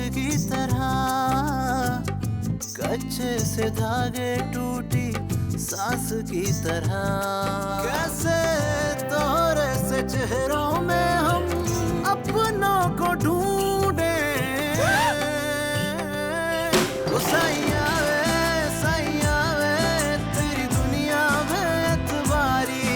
की तरह, कच्चे से धागे टूटी सांस की तरह। कैसे तोरे से चेहरों में हम अपनों को ढूंढे। सैया वे तेरी दुनिया में एतबारी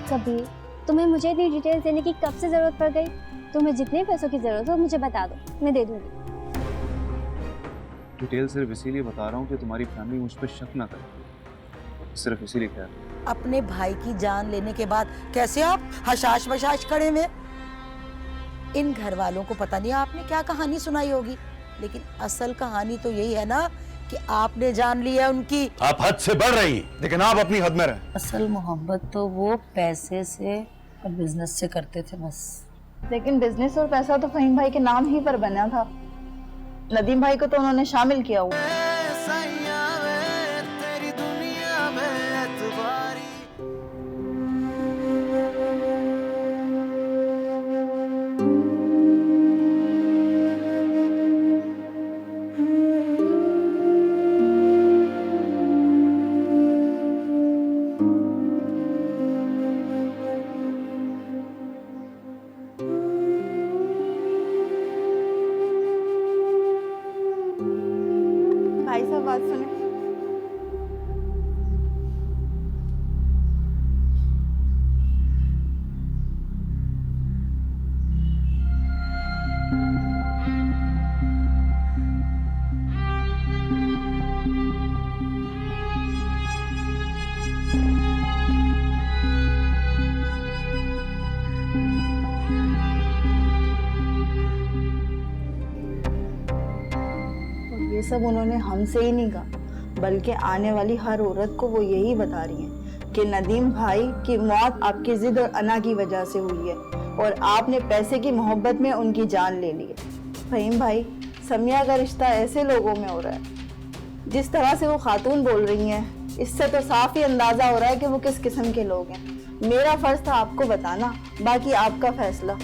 कबीर, तुम्हें मुझे इतनी डिटेल्स देने की कब से जरूरत पड़ गई? तुम्हें जितने पैसों की जरूरत हो मुझे बता दो, मैं दे दूंगी। डिटेल सिर्फ इसीलिए बता रहा हूँ कि तुम्हारी फैमिली मुझ पर शक ना करे, सिर्फ इसीलिए कह रहा हूँ। अपने भाई की जान लेने के बाद कैसे आप हशाश बशाश खड़े हुए? इन घर वालों को पता नहीं आपने क्या कहानी सुनाई होगी, लेकिन असल कहानी तो यही है ना कि आपने जान ली है उनकी। आप हद से बढ़ रही हैं, लेकिन आप अपनी हद में रहें। असल मोहब्बत तो वो पैसे से और बिजनेस से करते थे बस। लेकिन बिजनेस और पैसा तो फहीम भाई के नाम ही पर बना था, नदीम भाई को तो उन्होंने शामिल किया हुआ। सैया वे तेरी दुनिया में एतबारी। भाई साहब बात सुने। ये सब उन्होंने हमसे ही नहीं कहा, बल्कि आने वाली हर औरत को वो यही बता रही हैं कि नदीम भाई की मौत आपकी जिद और अना की वजह से हुई है और आपने पैसे की मोहब्बत में उनकी जान ले ली है। फहीम भाई, समिया का रिश्ता ऐसे लोगों में हो रहा है। जिस तरह से वो खातून बोल रही हैं, इससे तो साफ ही अंदाजा हो रहा है कि वो किस किस्म के लोग हैं। मेरा फर्ज था आपको बताना, बाकी आपका फैसला।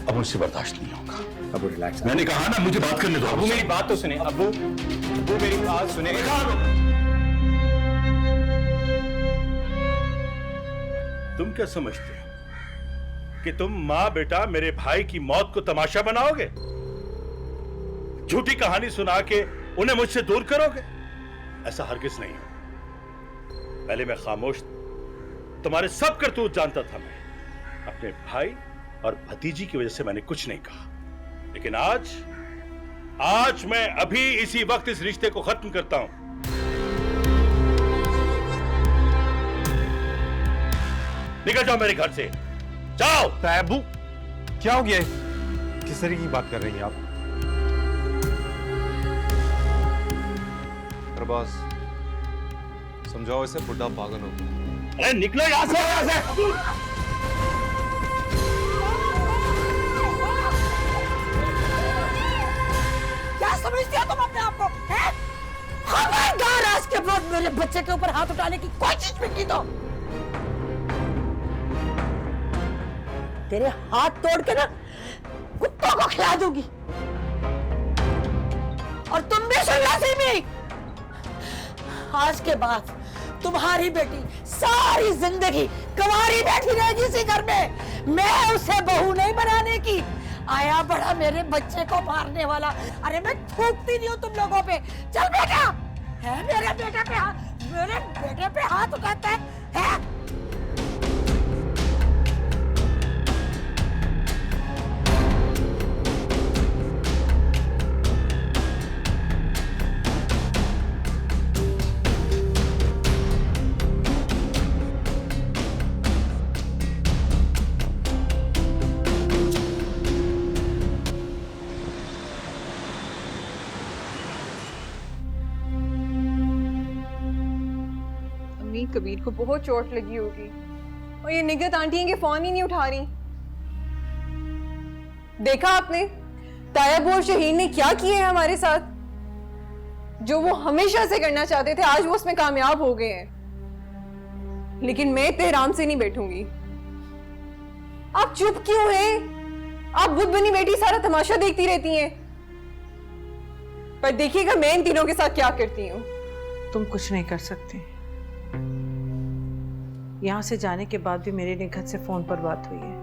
अब मुझसे बर्दाश्त नहीं होगा। अबू रिलैक्स। मैंने कहा ना, मुझे बात करने दो। अबू मेरी बात तो सुने। अबू मेरी बात सुने। तुम क्या समझते हो कि तुम माँ बेटा मेरे भाई की मौत को तमाशा बनाओगे? झूठी कहानी सुना के उन्हें मुझसे दूर करोगे? ऐसा हरगिज नहीं हो। पहले मैं खामोश तुम्हारे सब करतूत जानता था। मैं अपने भाई और भतीजी की वजह से मैंने कुछ नहीं कहा, लेकिन आज मैं अभी इसी वक्त इस रिश्ते को खत्म करता हूं। निकल जाओ मेरे घर से, जाओ। अबू क्या हो गया? किस तरह की बात कर रही हैं आप? अरबाज, समझाओ इसे, बुढ़ा पागल हो गया। अरे निकलो यहां से। क्या समझते हो तुम अपने आप को? खबरदार आज के बाद मेरे बच्चे के ऊपर हाथ उठाने की कोशिश भी की तो तेरे हाथ तोड़ के ना कुत्तों को खिला दूंगी। और तुम भी सुन लो सिमी, आज के बाद तुम्हारी बेटी सारी जिंदगी कुंवारी बैठी रहेगी इसी घर में। मैं उसे बहू नहीं बनाने की। आया बड़ा मेरे बच्चे को मारने वाला। अरे मैं थूकती नहीं हूँ तुम लोगों पे। चल बेटा, है मेरे बेटे पे हाथ उठाता है? कबीर को बहुत चोट लगी होगी और ये निगत आंटी है कि फोन ही नहीं उठा रही। देखा आपने, तायब और शहीन ने क्या किए हैं हमारे साथ? जो वो हमेशा से करना चाहते थे, आज वो उसमें कामयाब हो गए हैं। लेकिन मैं इतने आराम से नहीं बैठूंगी। आप चुप क्यों हैं? आप बुद्ध बनी बेटी सारा तमाशा देखती रहती हैं। पर देखिएगा मैं इन तीनों के साथ क्या करती हूँ। तुम कुछ नहीं कर सकती। यहां से जाने के बाद भी मेरे निखत से फोन पर बात हुई है।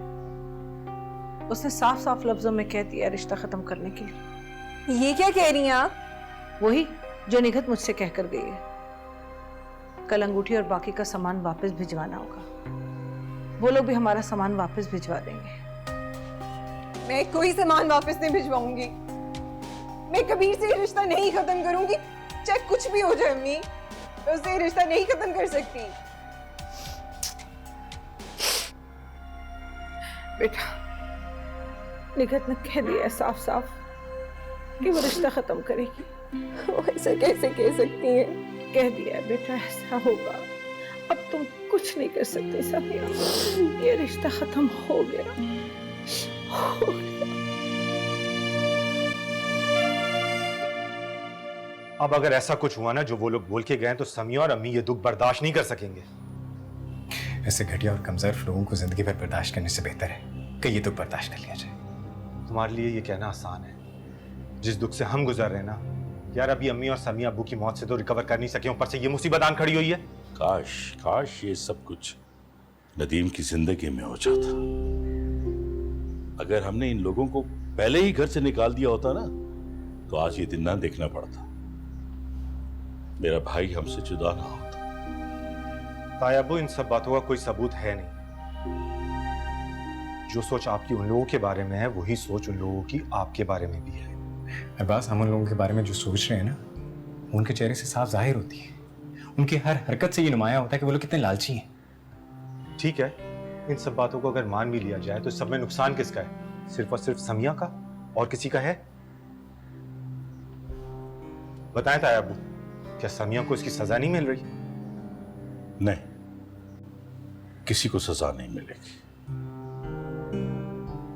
उसने साफ साफ लफ्जों में कह दिया रिश्ता खत्म करने के लिए। ये क्या कह रही हैं आप? वही जो निखत मुझसे कहकर गई है। कल अंगूठी और बाकी का सामान वापस भिजवाना होगा। वो लोग भी हमारा सामान वापस भिजवा देंगे। मैं कोई सामान वापस नहीं भिजवाऊंगी। मैं कबीर से ये रिश्ता नहीं खत्म करूंगी, चाहे कुछ भी हो जाए। अम्मी, मैं उससे ये रिश्ता नहीं खत्म कर सकती। बेटा, निखत ने कह दिया साफ साफ कि वो रिश्ता खत्म करेगी। वो ऐसा कैसे कह सकती है? कह दिया बेटा, ऐसा होगा। अब तुम कुछ नहीं कर सकते समिया। ये रिश्ता खत्म हो गया, हो गया। अब अगर ऐसा कुछ हुआ ना जो वो लोग बोल के गए तो समिया और अम्मी ये दुख बर्दाश्त नहीं कर सकेंगे। ऐसे घटिया और कमजोर लोगों को जिंदगी भर बर्दाश्त करने से बेहतर है कि ये दुख बर्दाश्त कर लिया जाए। तुम्हारे लिए ये कहना आसान है। जिस दुख से हम गुजर रहे हैं ना यार, अभी अम्मी और समिया अब्बू की मौत से तो रिकवर कर नहीं सके, ऊपर से ये मुसीबत आन खड़ी हुई है। काश काश ये सब कुछ नदीम की जिंदगी में हो जाता। अगर हमने इन लोगों को पहले ही घर से निकाल दिया होता ना तो आज ये दिन ना देखना पड़ता। मेरा भाई हमसे जुदा ना होता। तायब्बू, इन सब बातों का कोई सबूत है नहीं। जो सोच आपकी उन लोगों के बारे में है वही सोच उन लोगों की आपके बारे में भी है। अरबाज, हम उन लोगों के बारे में जो सोच रहे हैं ना, उनके चेहरे से साफ जाहिर होती है। उनकी हर हरकत से ये नुमाया होता है कि वो लोग कितने लालची हैं। ठीक है, इन सब बातों को अगर मान भी लिया जाए तो इस सब में नुकसान किसका है? सिर्फ और सिर्फ समिया का, और किसी का है? बताएं तायब्बू, क्या समिया को इसकी सजा नहीं मिल रही? नहीं, किसी को सजा नहीं मिलेगी।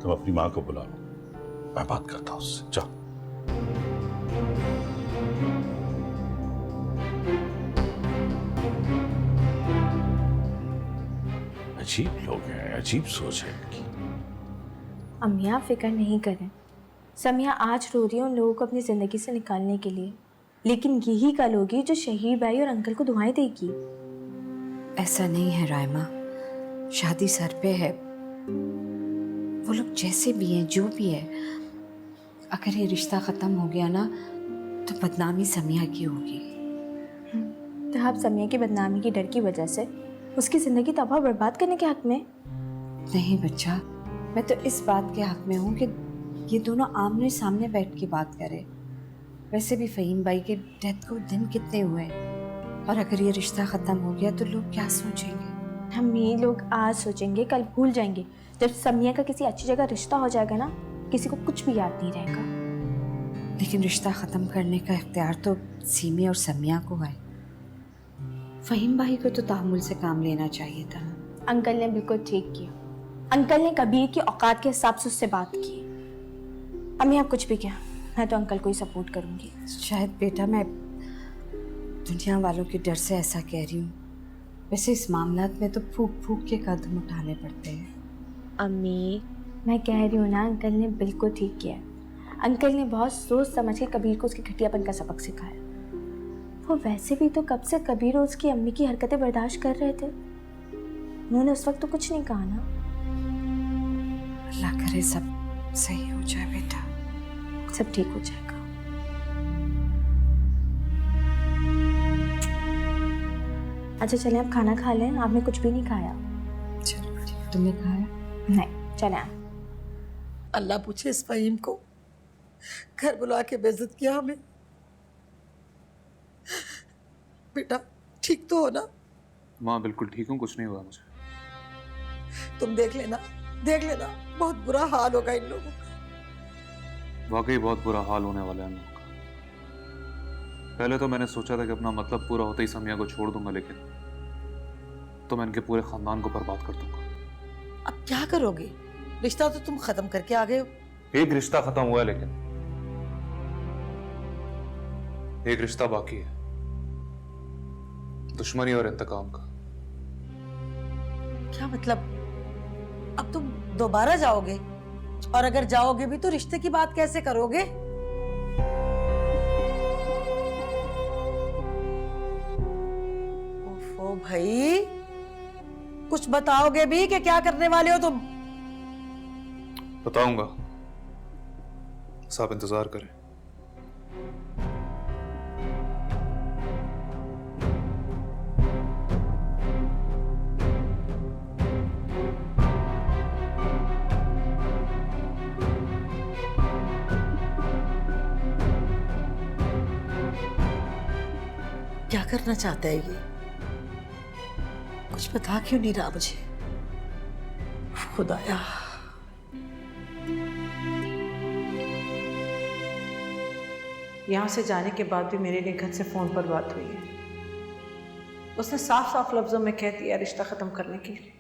तुम अपनी मां को बुला लो, मैं बात करता हूं उससे। जाओ। अजीब लोग हैं, अजीब सोच है इनकी। अम्मी, आप फिक्र नहीं करें। समिया आज रो रही है उन लोगों को अपनी ज़िंदगी से निकालने के लिए, लेकिन यही कल होगी जो शहीद भाई और अंकल को दुआएं देगी। ऐसा नहीं है रायमा, शादी सर पे है। वो लोग जैसे भी हैं, जो भी है, अगर ये रिश्ता ख़त्म हो गया ना तो बदनामी समिया की होगी। तो आप समिया की बदनामी की डर की वजह से उसकी ज़िंदगी तबाह बर्बाद करने के हक में? नहीं बच्चा, मैं तो इस बात के हक में हूँ कि ये दोनों आमने सामने बैठ के बात करें। वैसे भी फ़हीम भाई के डेथ को दिन कितने हुए, और अगर ये रिश्ता ख़त्म हो गया तो लोग क्या सोचेंगे? हम ये लोग आज सोचेंगे, कल भूल जाएंगे। जब समिया का किसी अच्छी जगह रिश्ता हो जाएगा ना, किसी को कुछ भी याद नहीं रहेगा। लेकिन रिश्ता ख़त्म करने का इख्तियार तो सीमी और समिया को है। फ़हीम भाई को तो तहम्मुल से काम लेना चाहिए था। अंकल ने बिल्कुल ठीक किया। अंकल ने कबीर की औकात के हिसाब से उससे बात की। अम्मी, आप कुछ भी किया, मैं तो अंकल को ही सपोर्ट करूंगी। शायद बेटा मैं दुनिया वालों के डर से ऐसा कह रही हूँ, वैसे इस मामलात में तो फूक फूक के कदम उठाने पड़ते हैं। अम्मी, मैं कह रही हूँ ना, अंकल ने बिल्कुल ठीक किया। अंकल ने बहुत सोच समझ के कबीर को उसके घटियापन का सबक सिखाया। वो वैसे भी तो कब से कबीर और उसकी अम्मी की हरकतें बर्दाश्त कर रहे थे। उन्होंने उस वक्त तो कुछ नहीं कहा ना। अल्लाह करे सब सही हो जाए बेटा। सब ठीक हो जाएगा। अच्छा चलें, आप खाना खा लें। आपने कुछ भी नहीं खाया। चलो, तुमने खाया? नहीं, चलें आप। अल्लाह पूछे इस फ़हीम को घर बुला के बेइज्जत किया हमें। बेटा ठीक तो हो ना? माँ बिल्कुल ठीक हूँ, कुछ नहीं हुआ मुझे। तुम देख लेना, बहुत बुरा हाल होगा इन लोगों का। वाकई बहुत बुरा हाल होने वाला है इन लोगों का। पहले तो मैंने सोचा था कि अपना मतलब पूरा होते ही समिया को छोड़ दूंगा, लेकिन तो मैं इनके पूरे खानदान को बर्बाद कर दूंगा। अब क्या करोगे? रिश्ता तो तुम खत्म करके आ गए हो। एक रिश्ता खत्म हुआ है, लेकिन एक रिश्ता बाकी है, दुश्मनी और इंतकाम का। क्या मतलब? अब तुम दोबारा जाओगे? और अगर जाओगे भी तो रिश्ते की बात कैसे करोगे? ओफो भाई, कुछ बताओगे भी कि क्या करने वाले हो तुम? बताऊंगा, सब इंतजार करें। क्या करना चाहता है ये? कुछ बता क्यों नहीं रहा मुझे? खुदाया। यहाँ से जाने के बाद भी मेरे निखत से फोन पर बात हुई है। उसने साफ साफ लफ्जों में कह दिया रिश्ता खत्म करने के लिए।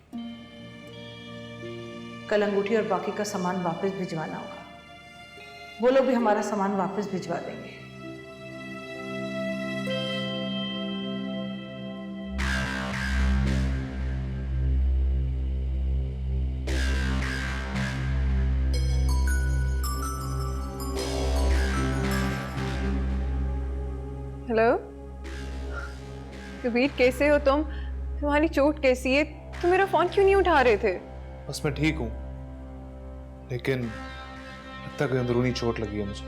कल अंगूठी और बाकी का सामान वापस भिजवाना होगा। वो लोग भी हमारा सामान वापस भिजवा देंगे। हेलो कबीर, कैसे हो तुम? तुम्हारी चोट कैसी है? तुम मेरा फोन क्यों नहीं उठा रहे थे? बस मैं ठीक हूं, लेकिन लगता है कोई अंदरूनी चोट लगी है मुझे।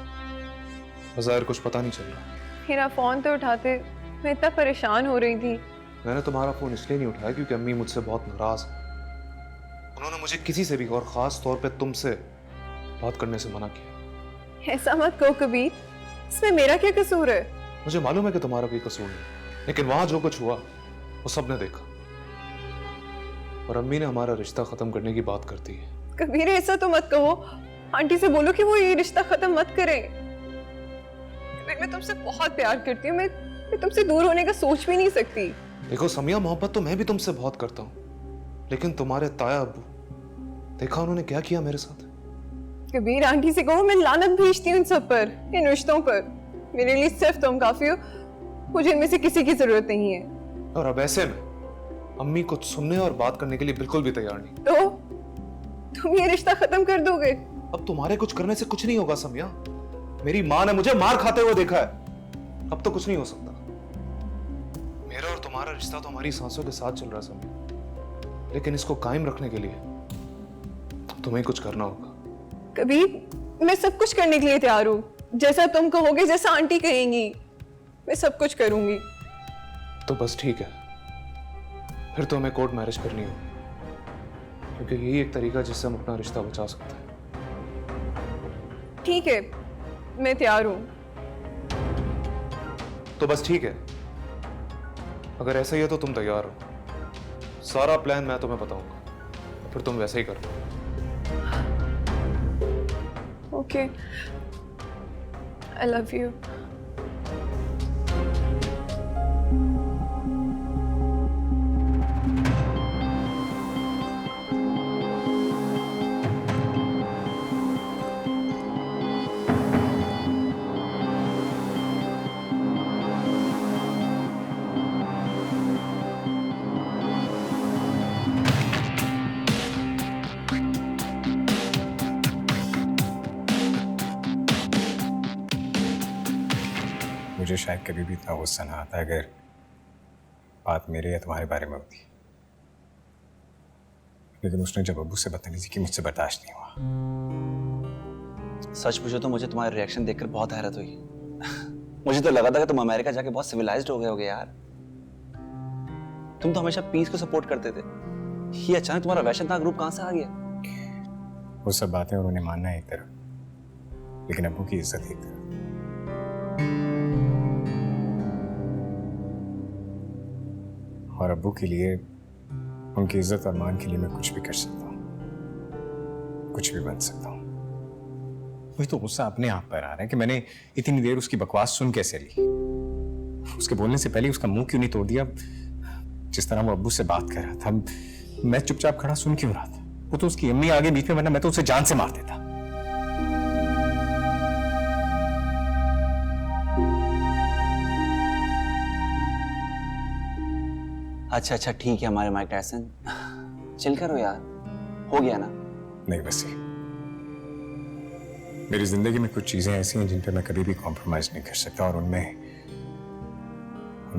बाजार कुछ पता नहीं चल रहा। मेरा फोन तो उठाते, मैं इतना परेशान हो रही थी। मैंने तुम्हारा फोन इसलिए नहीं उठाया क्योंकि अम्मी मुझसे बहुत नाराज है। उन्होंने मुझे किसी से भी और खास तौर पे तुमसे बात करने से मना किया। ऐसा मत कहो कबीर, इसमें मेरा क्या कसूर है? मुझे मालूम है कि तुम्हारा कोई कसूर नहीं, लेकिन वहां जो कुछ हुआ वो सबने देखा, और अम्मी ने हमारा रिश्ता खत्म करने की बात करती है। कबीर ऐसा तो मत कहो, आंटी से बोलो कि वो ये रिश्ता खत्म मत करें। कबीर मैं तुमसे बहुत प्यार करती हूँ, मैं तुमसे दूर होने का सोच भी नहीं सकती। देखो समिया, मोहब्बत तो मैं भी तुमसे बहुत करता हूँ, लेकिन तुम्हारे ताया अब्बू, देखा उन्होंने क्या किया मेरे साथ। कबीर आंटी से कहो मैं लानत भेजती हूँ इन सब पर, इन रिश्तों पर। मेरे लिए सिर्फ तुम काफी हो, मुझे इनमें से किसी की जरूरत नहीं है। और अब ऐसे में अम्मी कुछ सुनने और बात करने के लिए बिल्कुल भी तैयार नहीं। तो तुम ये रिश्ता खत्म कर दोगे? अब तुम्हारे कुछ करने से कुछ नहीं होगा समिया। मेरी माँ ने मुझे मार खाते हुए देखा है, अब तो कुछ नहीं हो सकता। मेरा और तुम्हारा रिश्ता तो हमारी सांसों के साथ चल रहा है समिया, लेकिन इसको कायम रखने के लिए तुम्हें कुछ करना होगा। कबीर मैं सब कुछ करने के लिए तैयार हूँ, जैसा तुम कहोगे, जैसा आंटी कहेंगी, मैं सब कुछ करूंगी। तो बस ठीक है, फिर तो हमें कोर्ट मैरिज करनी होगी, क्योंकि यही एक तरीका जिससे हम अपना रिश्ता बचा सकते हैं। ठीक है, मैं तैयार हूं। तो बस ठीक है, अगर ऐसा ही है तो तुम तैयार हो। सारा प्लान मैं तुम्हें बताऊंगा, फिर तुम वैसे ही करो। Okay, I love you. मुझे शायद कभी भी इतना गुस्सा ना आता अगर बात मेरे या तुम्हारे बारे में होती, लेकिन उसने जब अब्बू से बदतमीजी की मुझसे बर्दाश्त नहीं हुआ। सच पूछो तो मुझे तुम्हारा रिएक्शन देखकर बहुत हैरत हुई। मुझे तो लगा था कि तुम अमेरिका जाके बहुत सिविलाइज्ड हो गए होगे यार। तुम तो हमेशा पीस को सपोर्ट करते थे, ये अचानक तुम्हारा वैश्यता ग्रुप कहां से आ गया? वो सब बातें उन्होंने मानना है एक तरफ, लेकिन अब्बू की इज्जत एक तरफ। और अब्बू के लिए, उनकी इज्जत और मान के लिए मैं कुछ भी कर सकता हूँ, कुछ भी बन सकता हूँ। वही तो गुस्सा अपने आप पर आ रहा है कि मैंने इतनी देर उसकी बकवास सुन कैसे ली। उसके बोलने से पहले उसका मुंह क्यों नहीं तोड़ दिया? जिस तरह वो अब्बू से बात कर रहा था, मैं चुपचाप खड़ा सुन क्यों रहा था? वो तो उसकी अम्मी आगे बीच में, वरना मैं तो उसे जान से मार देता। अच्छा अच्छा ठीक है हमारे माइक टायसन, चिल करो यार, हो गया ना। नहीं वैसे मेरी जिंदगी में कुछ चीजें ऐसी हैं जिन पे मैं कभी भी कॉम्प्रोमाइज नहीं कर सकता, और उनमें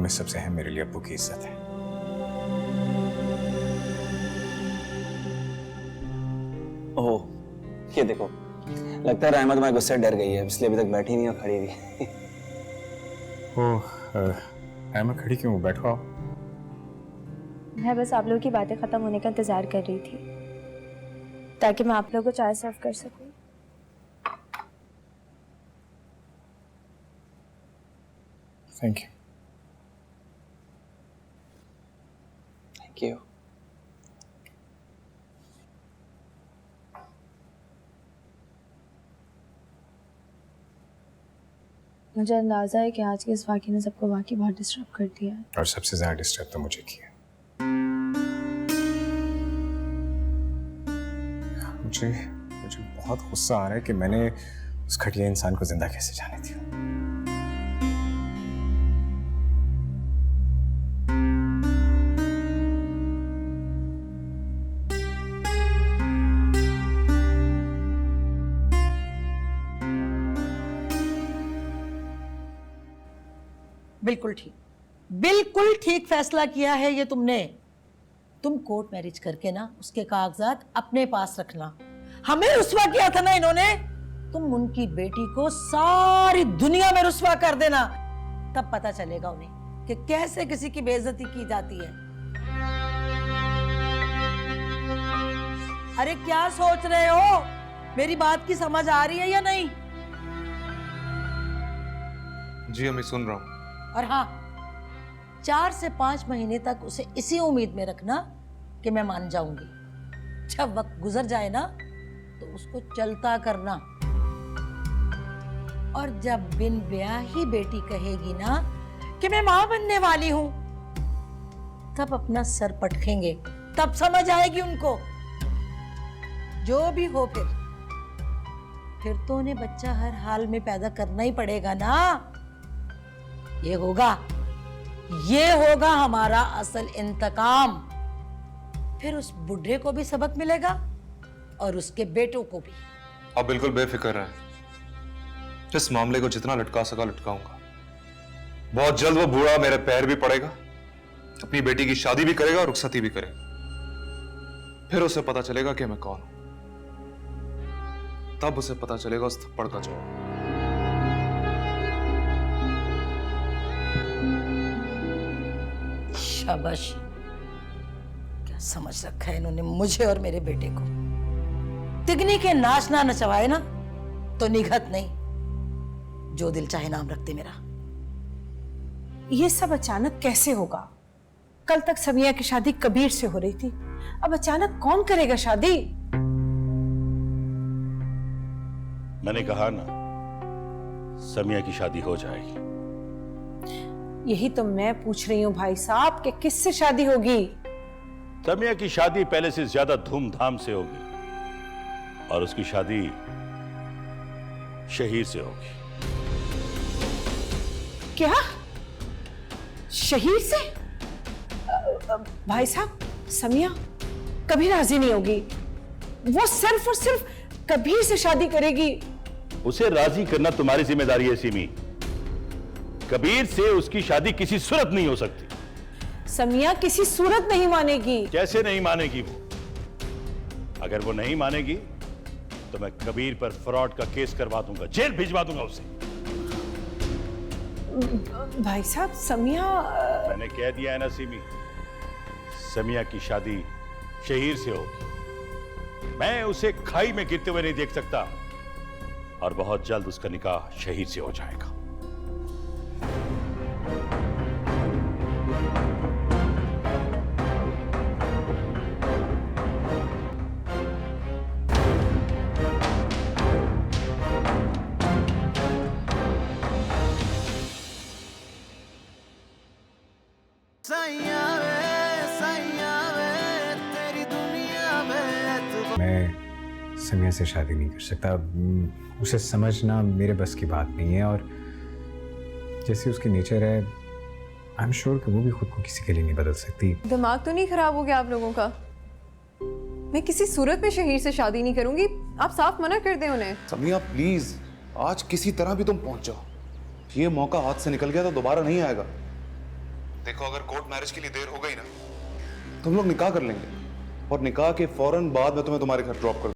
सबसे अहम मेरे लिए अब्बू की इज्जत है। ओह ये देखो, लगता है रहमा तुम्हारे गुस्से से डर गई है, इसलिए अभी तक बैठी नहीं और खड़ी हुई। ओह रहमा खड़ी क्यों? बैठो आओ। मैं बस आप लोगों की बातें खत्म होने का इंतजार कर रही थी ताकि मैं आप लोगों को चाय सर्व कर सकूं। Thank you. Thank you. मुझे अंदाजा है कि आज के इस वाक़ये ने सबको वाकई बहुत डिस्टर्ब कर दिया है। और सबसे ज्यादा डिस्टर्ब तो मुझे किया। मुझे बहुत गुस्सा आ रहा है कि मैंने उस घटिया इंसान को जिंदा कैसे जाने दिया। बिल्कुल ठीक फैसला किया है ये तुमने। तुम कोर्ट मैरिज करके ना उसके कागजात अपने पास रखना। हमें रुस्वा किया था ना इन्होंने, तुम उनकी बेटी को सारी दुनिया में रुस्वा कर देना, तब पता चलेगा उन्हें कि कैसे किसी की बेइज्जती की जाती है। अरे क्या सोच रहे हो? मेरी बात की समझ आ रही है या नहीं? जी अम्मी सुन रहा हूँ। और हाँ, 4 से 5 महीने तक उसे इसी उम्मीद में रखना कि मैं मान जाऊंगी। जब वक्त गुजर जाए ना तो उसको चलता करना, और जब बिन ब्याही बेटी कहेगी ना कि मैं मां बनने वाली हूं, तब अपना सर पटखेंगे, तब समझ आएगी उनको। जो भी हो फिर तो उन्हें बच्चा हर हाल में पैदा करना ही पड़ेगा ना। ये होगा हमारा असल इंतकाम। फिर उस बुढ़े को भी सबक मिलेगा और उसके बेटों को भी। आप बिल्कुल बेफिक्र रहें, इस मामले को जितना लटका सका लटकाऊंगा। बहुत जल्द वो बूढ़ा मेरे पैर भी पड़ेगा, अपनी बेटी की शादी भी करेगा और रुखसती भी करेगा। फिर उसे पता चलेगा कि मैं कौन हूं, तब उसे पता चलेगा उस थप्पड़ का जवाब। शाबाश, क्या समझ रखा है इन्होंने मुझे और मेरे बेटे को। तिगनी के नाच ना नचवाए ना तो निगहत नहीं, जो दिल चाहे नाम रखते मेरा। ये सब अचानक कैसे होगा? कल तक समिया की शादी कबीर से हो रही थी, अब अचानक कौन करेगा शादी? मैंने कहा ना, समिया की शादी हो जाएगी। यही तो मैं पूछ रही हूँ भाई साहब कि किससे शादी होगी? समिया की शादी पहले से ज्यादा धूमधाम से होगी, और उसकी शादी शहीर से होगी। क्या? शहीर से? भाई साहब, समिया कभी राजी नहीं होगी। वो सिर्फ और सिर्फ कबीर से शादी करेगी। उसे राजी करना तुम्हारी जिम्मेदारी है सिमी। कबीर से उसकी शादी किसी सूरत नहीं हो सकती। समिया किसी सूरत नहीं मानेगी। कैसे नहीं मानेगी वो? अगर वो नहीं मानेगी तो मैं कबीर पर फ्रॉड का केस करवा दूंगा, जेल भिजवा दूंगा उसे। भाई साहब, समिया मैंने कह दिया है ना सिमी, समिया की शादी शहीर से होगी। मैं उसे खाई में गिरते हुए नहीं देख सकता, और बहुत जल्द उसका निकाह शहीर से हो जाएगा। मैं समिया से शादी नहीं कर सकता। उसे समझना मेरे बस की बात नहीं है, और जैसी उसकी नेचर है आई एम श्योर कि वो भी खुद को किसी के लिए नहीं बदल सकती। दिमाग तो नहीं खराब हो गया आप लोगों का? मैं किसी सूरत में शहीर से शादी नहीं करूंगी। आप साफ मना कर दें उन्हें। समिया प्लीज, आज किसी तरह भी तुम पहुंच जाओ। ये मौका हाथ से निकल गया तो दोबारा नहीं आएगा। देखो, अगर कोर्ट मैरिज के लिए देर हो गई ना, तुम लोग निकाह कर लेंगे और निकाह के फौरन बाद में तुम्हें तुम्हारे घर ड्रॉप कर